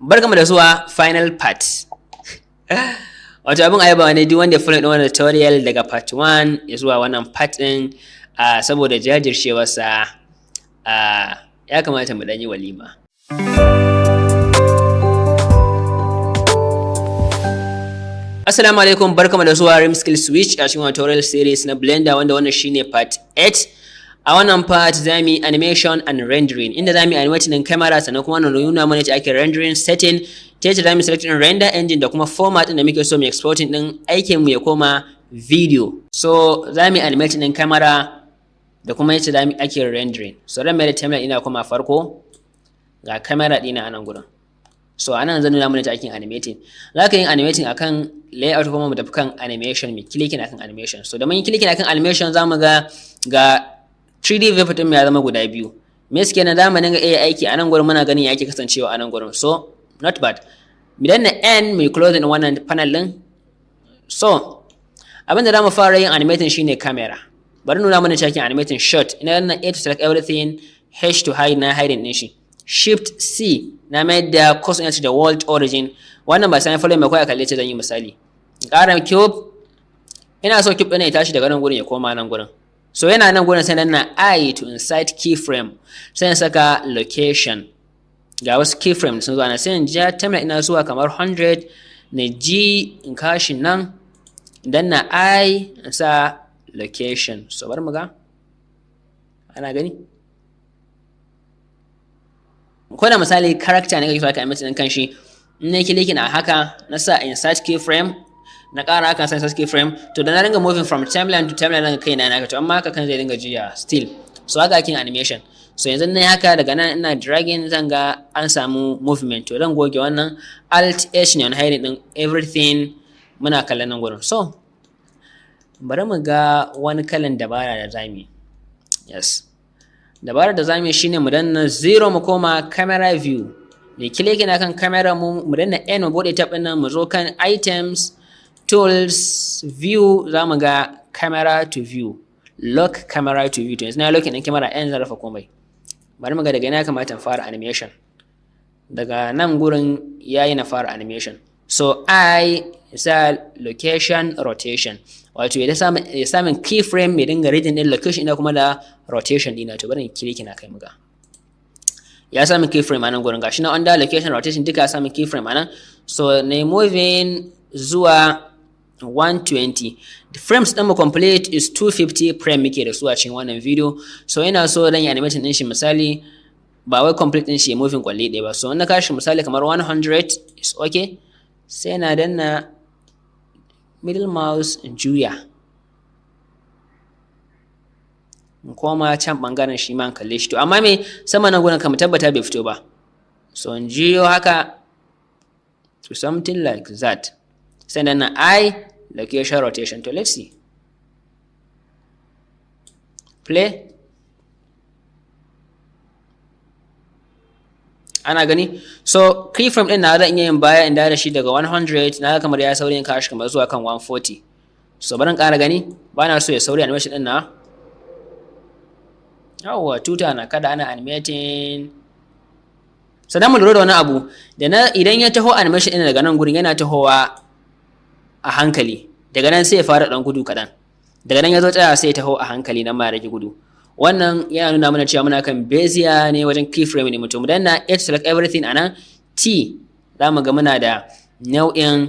Barkanmu da zuwa final part. Wato abin ayaba ne duk wanda ya follow wannan tutorial daga part 1 ya zuwa wannan part din saboda jajircewarsa ya kamata mu dan yi walima. Assalamu alaikum, barkanmu da zuwa Rheems SkillSwitch a cikin tutorial series na Blender wanda wannan shine part 8. A wannan part za mu yi animation and rendering inda za mu yi animating din camera sannan kuma wannan nuna mana yadda ake rendering setting ta yadda za mu select din render engine da kuma format din da muke so mu exporting din aikin mu ya koma video. So za mu yi animating din camera da kuma yadda za mu ake rendering. So ran mai da timeline ina kuma farko ga camera dina a nan gurin. So anan zan nuna mana yadda ake animating. Za ka yi animating akan layout kuma mu tafi kan animation mu clicking akan animation. So da mun yi clicking akan animation za mu ga 3D view din ya zama guda biyu. Me suke na zamu dinga iya aiki a nan gurin muna ganin ya ake kasancewa a nan gurin. So not bad. Idan na end mai closing wannan panel din. So abin da zamu fara yin animating shine camera. Bari nuna mana cikin animating shot. Ina nan A to select everything, H to hide na hiding din shi. Shift C na mai da coordinate da world origin. Wannan ba sai follow mai kai kalle ce zan yi misali. Ƙara cube. Ina so cube ɗin ya tashi daga nan gurin ya koma nan gurin. So yana nan gurin sai na I to insert keyframe sai saka location ga wasu keyframe sun zo ana sai in ja timeline ina zuwa kamar 100 na G in kashi nan dan na I in sa location. So bari mu ga ana gani ko da misali character ne kake so ka image din kanshi in ne clicking a haka na sa insert keyframe na ƙara haka sai sake frame to da na ringa moving from timeline to timeline nan kai na to amma haka kan zai dinga jiya still. So haka ake animation. So yanzu ne haka daga nan ina dragging zan ga an samu movement to zan goge wannan alt h ne on hiding din everything muna kallon nan gurin. So bari mu ga wani kalan dabara da zamu yes dabara da zamu shine mu danna 0 mu koma camera view ne clicking akan camera mu danna n mu bude tab din nan mu zo kan items tools view za mu ga camera to view lock camera to view to yanzu na locking din camera ɗin zan rufe komai. Bari mu ga daga ina kamata in fara animation. Daga nan gurin yayi na fara animation. So I sa location rotation wato ya samun keyframe mai dinga reading din location ina kuma da rotation dina to bari in click na kai mu ga ya samu keyframe anan gurin gashi na under location rotation duka ya samu keyframe anan. So na moving zuwa 120. The frames ɗin mu complete is 250 frame muke da su a cikin wannan video. So ina so dan yi animation din shi misali ba wai complete din shi moving kwalli ɗaya ba. So na kashi misali kamar 100 is okay. Sai na danna middle mouse in juya. In koma can bangaren shi ma in kalle shi to amma me sama nan gurin kamar tabbata bai fito ba. So in juyo haka to something like that. Sai na I location rotation to let's see play ana gani. So keyframe din na zan iya yin baya inda da shi daga 100 na kamar ya saurin kashi kamar zuwa kan 140. So barin ƙara gani ba na so ya sauri animation din na yawwa tuta na kada ana animating. Sannan mu lura da wani abu da idan ya taho animation din daga nan gurin yana tahowa a hankali daga nan sai ya fara dan gudu kadan daga nan ya zo tsaya sai ya taho a hankali nan ma rage gudu. Wannan yana nuna mana cewa muna kan bezier ne wajen keyframe ne mutum dan na H select everything anan T zamu ga muna da nau'in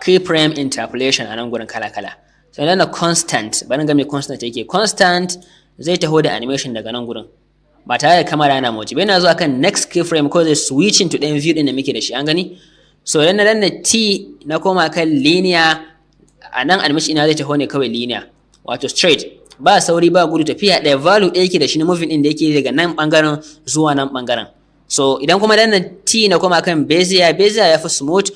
keyframe interpolation anan gurin kala kala. Sai dan na constant bari ga me constant yake constant zai taho da animation daga nan gurin ba tare da kamera yana motsi ba yana zuwa kan next keyframe ko zai switching to dan view din da muke da shi an gani. So idan na danna T na koma kan linear a nan animation ina zai taho ne kawai linear wato straight ba sauri ba gudu tafiya ɗaya value ɗaya yake da shi na moving ɗin da yake daga nan ɓangaren zuwa nan ɓangaren. So idan kuma danna T na koma kan bezier ya fi smooth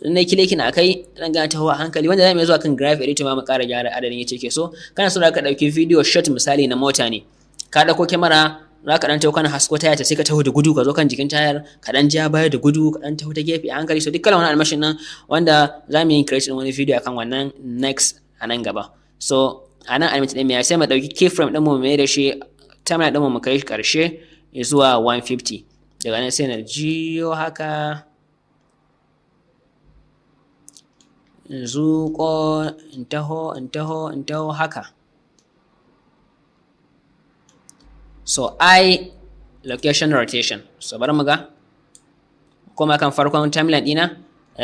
na clicking a kai dan ga taho a hankali wanda zai mai zuwa kan graph editor ma mu ƙara gyara adadin yace ke so kana so ka ɗauki video shot misali na mota ne ka ɗauko kyamara za ka dan taho kana hasko tayar ta sai ka taho da gudu ka zo kan jikin tayar ka dan ja baya da gudu ka dan taho ta gefe a hankali. So duk kalan wannan animation nan wanda za mu yi create wani video akan wannan next a nan gaba. So a nan animation din mai sai mu dauki keyframe din mu mai da shi timeline din mu kai shi karshe zuwa 150 daga nan sai na jiyo haka in zuƙo in taho haka. So location rotation. So bari mu ga kuma kan farkon timeline ɗina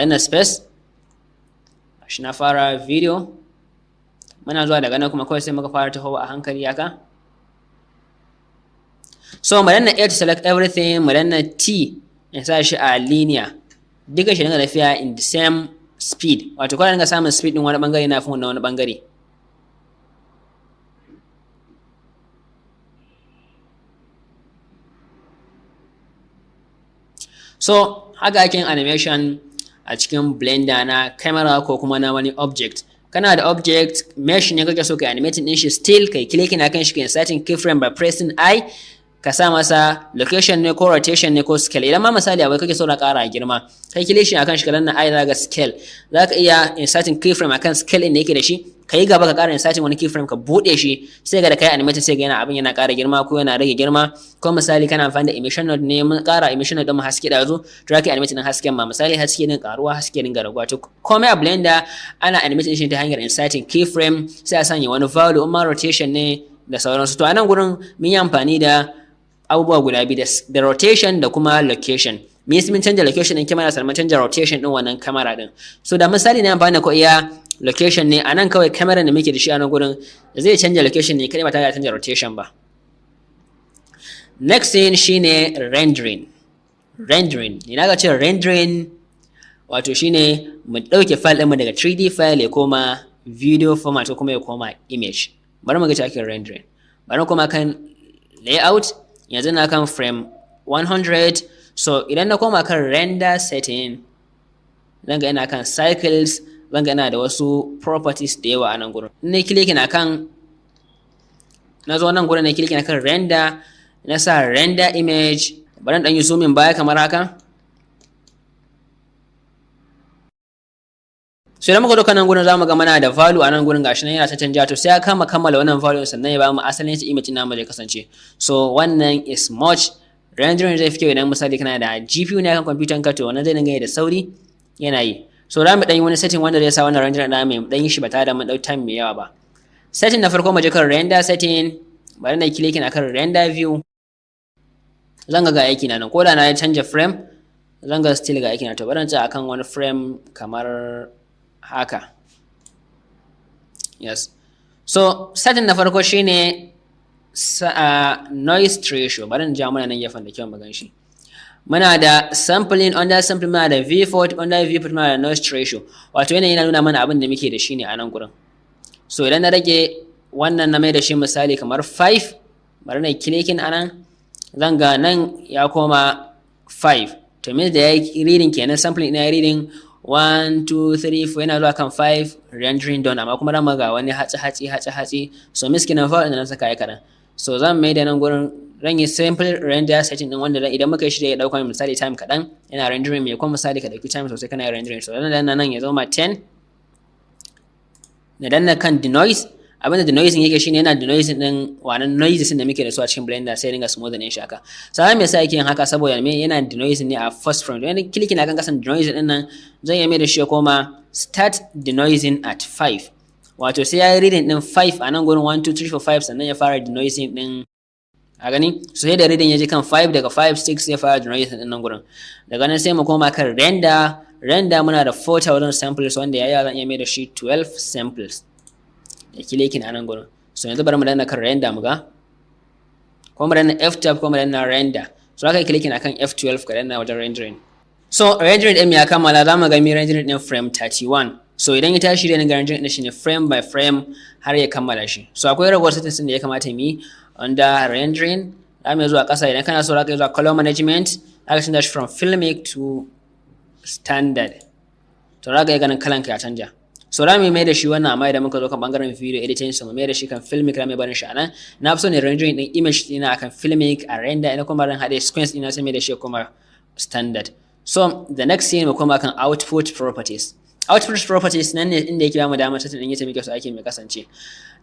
na space shi na fara video, muna zuwa daga nan kuma kawai sai muka fara taho a hankali haka. So mu danna A to select everything, mu danna T in sa shi a linear, duka shi dinga tafiya in the same speed, wato kawai dinga samun speed din wani bangare na fi wani bangare. So haka ake yin animation a cikin Blender na camera ko kuma na wani object. Kana da object mesh ne kake so ka animating din shi, still kai clicking akan shi, kai inserting keyframe by pressing I, ka sa masa location ne ko rotation ne ko scale. Idan ma misali abai kake so na ƙara girma, kai clicking akan shi kalan na I zaka scale, zaka iya inserting keyframe akan scale din da yake da shi, kai gaba ka ƙara inserting wani keyframe ka bude shi, sai ga da kai animating sai ga yana abin yana ƙara girma ko yana rage girma. Ko misali kana amfani da emission node ne, mun ƙara emission node din mu haske da zo, to zaka animate din hasken ma, misali haske din ƙaruwa haske din raguwa. To komai a Blender ana animating shi ta hanyar inserting keyframe, sai a sanya wani value, amma rotation ne da sauransu. To a nan gurin mun yi amfani da abubuwa guda biyu, da rotation da kuma location. Me yasa mun canja location din camera sannan mun canja rotation din wannan camera din. So da misali na amfani da ko iya location ne, a nan kawai camera da muke da shi a nan gurin zai canja location ne kadai ba tare da canja rotation ba. Next thing shine rendering. Ni na ga cewa rendering wato shine mu dauke file din mu daga 3D file ya koma video format ko kuma ya koma image. Bari mu ga cikin rendering. Bari kuma kan layout, yanzu na kan frame 100. So idan na koma kan render setting, zan ga ina kan cycles, zan ga ina da wasu properties da yawa a nan gurin. Na click na kan, na zo nan gurin na click na kan render, na sa render image. Bari dan yi zoom baya kamar haka. So idan muka dauka nan gurin zamu ga mana da value a nan gurin gashi nan yana ta canja, to sai ya kama kammala wannan value sannan ya ba mu asalin image namu zai kasance. So wannan is much rendering zai fi kyau idan misali kana da GPU ne kan computer ka, to wannan zai dinga yi da sauri yana yi. So za mu dan yi wani setting wanda zai sa wannan rendering da mu dan yi shi ba tare da mun dau time mai yawa ba. Setting na farko mu je kan render setting, bari na clicking akan render view. Zan ga aiki na nan, ko da na canja frame zan ga still ga aiki na. To bari na tsaya akan wani frame kamar haka. Yes. So setting na farko shine noise ratio. Bari na ja mana nan gefen da kyau mu gan shi. Muna da sampling, under sampling muna da viewport, under viewport muna da noise ratio. Wato yana nuna mana abin da muke da shi ne a nan gurin. So idan na rage wannan na mai da shi misali kamar 5, bari na clicking anan, zan ga nan ya koma 5. To means da yayi reading kenan, sampling ina reading 1 2 3 4 yana zuwa kan 5 rendering done, amma kuma ran ga wani hatsi. So miskinan fa ina saka kadan. So zan mai da nan gurin ran yi simple render setting din wanda idan muka yi shi da ya dauka misali time kadan yana rendering, mai kuma misali ka dauki time sosai kana rendering. So dan nan ya zama 10, na danna kan denoise. Abinda denoising yake shine yana denoising din wannan noises da muke da su a cikin Blender sai dinga smoothing din shi haka. Sai me yasa yake yin haka? Saboda me yana denoising ne a first frame. Idan click na kan kasan denoising din nan zan yi mai da shi koma start denoising at 5. Wato sai ya yi reading din 5 a nan gurin 1 2 3 4 5 sannan ya fara denoising din, a gani. So sai da reading ya je kan 5, daga 5 6 sai fara denoising din nan gurin. Daga nan sai mu koma kan render. Muna da 4000 samples wanda yayi zan iya mai da shi 12 samples. Da clicking a nan gurin. So yanzu bari mu danna kan render mu ga, ko mu danna F12 ko mu danna render. So aka yi clicking akan F12 ka danna wajen rendering. So rendering din ya kammala, zamu ga mi rendering din frame 31. So idan ya tashi da rendering din shine frame by frame har ya kammala shi. So akwai ragowar settings da ya kamata mu yi under rendering. Zamu zuwa kasa, idan kana so zaka zuwa color management, zaka change shi from filmic to standard. To zaka ga ganin kalan ka ya canja. So za mu mai da shi wannan, amma idan muka zo kan bangaren video editing, so mu mai da shi kan filmic, za mu barin shi anan. Na fi so ne rendering din image dina akan filmic, a render ina kuma ran hade sequence dina sai mai da shi kuma standard. So the next thing mu koma kan output properties. Output properties nan ne inda yake ba mu damar setting din yadda muke so ake mai kasance.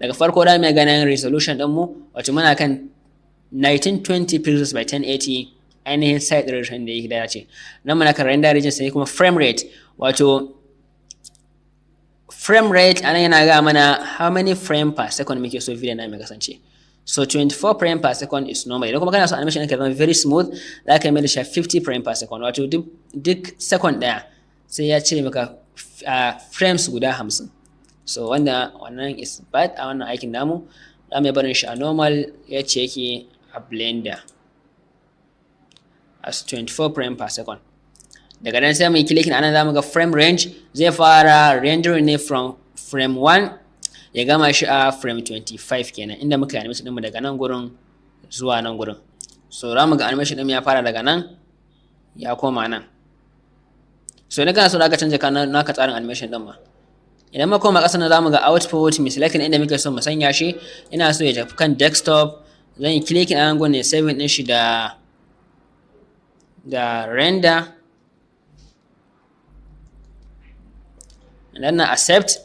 Daga farko da mu ganin resolution din mu, wato muna kan 1920 pixels by 1080 ainihin side region da yake dace. Nan muna kan render region sai kuma frame rate, wato frame rate anan yana ga mana how many frame per second muke so video na mai kasance. So 24 frame per second is normal. Idan kuma kana so animation ɗinka zama very smooth, za ka yi mai da shi 50 frame per second, wato duk second ɗaya sai ya cire maka frames guda 50. So wannan is bad a wannan aikin namu. Za mu barin shi a normal yace yake a Blender as 24 frame per second. Daga nan sai mu yi clicking anan, za mu ga frame range zai fara rendering ne from frame 1 ya gama shi a frame 25 kenan, inda muka yi animation ɗinmu daga nan gurin zuwa nan gurin. So za mu ga animation ɗin ya fara daga nan ya koma nan. So idan kana so za ka canja naka tsarin animation ɗin ma. Idan muka koma ƙasa nan za mu ga output, mu select inda muke so mu sanya shi. Ina so ya tafi kan desktop, zan yi clicking anan gurin ne saving ɗin shi da render. Dan na accept.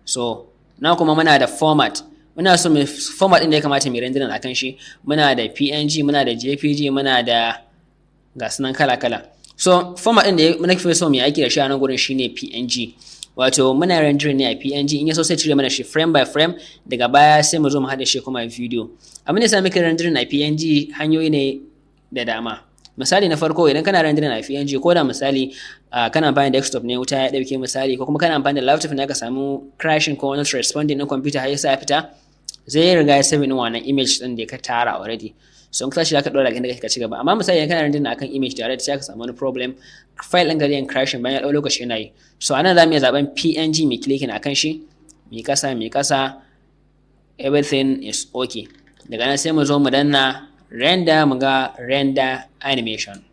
So na kuma muna da format, muna so mu format din da ya kamata mu rendering akan shi. Muna da PNG, muna da JPG, muna da gasunan kala-kala. So format din da muna so mu yi aiki da shi a nan gurin shine PNG, wato muna rendering ne a PNG. In ya so sai cire mana shi frame by frame, daga baya sai mu zo mu haɗa shi kuma video. Abin da yasa muke rendering a PNG hanyoyi ne da dama. Misali na farko, idan kana rendering a PNG, ko da misali kana amfani da desktop ne wuta ya dauke misali, ko kuma kana amfani da laptop ne ka samu crashing ko not responding din computer har yasa ya fita, zai riga ya save din wannan image din da ka tara already. So in ka tashi zaka dora inda kake ka cigaba. Amma misali idan kana rendering akan image direct sai ka samu wani problem, file din gari yan crashing bayan ya dau lokaci yana yi. So anan zamu iya zaben PNG mai clicking akan shi, mai kasa everything is okay. Daga nan sai mu zo mu danna render, mu ga render animation.